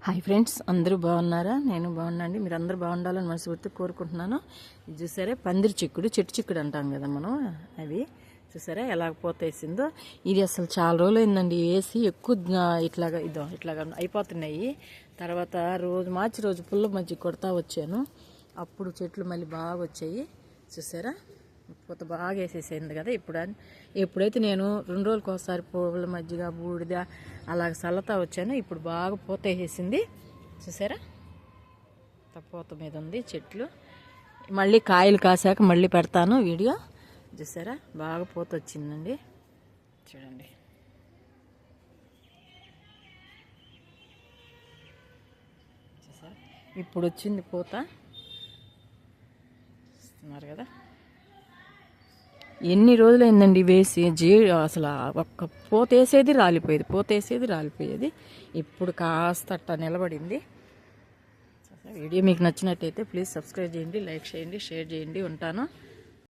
Hi friends, అందరూ బాగున్నారా? నేను బాగున్నాండి. మీరు అందరూ బాగుండాలని మనస్ఫూర్తిగా కోరుకుంటున్నాను. ఇది చూసారా, పందిరి చిక్కుడు, చెట్టు చిక్కుడు అంటాం కదా మనం. అవి చూసారా ఎలా పోతేసిందో. ఇది అసలు చాలా రోజులు అయిందండి వేసి. ఎక్కువ ఇట్లాగా అయిపోతున్నాయి. తర్వాత రోజు పుల్ల మజ్జి కొడతా వచ్చాను. అప్పుడు చెట్లు మళ్ళీ బాగా వచ్చాయి. చూసారా, పూత బాగా వేసేసింది కదా. ఎప్పుడైతే నేను 2 రోజులకు ఒకసారి పువ్వుల మజ్జిగ బూడిద అలాగ చల్లతా వచ్చాను. ఇప్పుడు బాగా పూత వేసేసింది. చూసారా, పూత మీద ఉంది చెట్లు. మళ్ళీ కాయలు కాసాక మళ్ళీ పెడతాను వీడియో. చూసారా, బాగా పూత వచ్చిందండి. చూడండి, చూసారా ఇప్పుడు వచ్చింది పూత. చూస్తున్నారు కదా, ఎన్ని రోజులైందండి వేసి. అసలు ఒక్క పోతేసేది రాలిపోయేది. ఇప్పుడు కాస్త అట్ట నిలబడింది. వీడియో మీకు నచ్చినట్టయితే ప్లీజ్ సబ్స్క్రైబ్ చేయండి, లైక్ చేయండి, షేర్ చేయండి. ఉంటాను.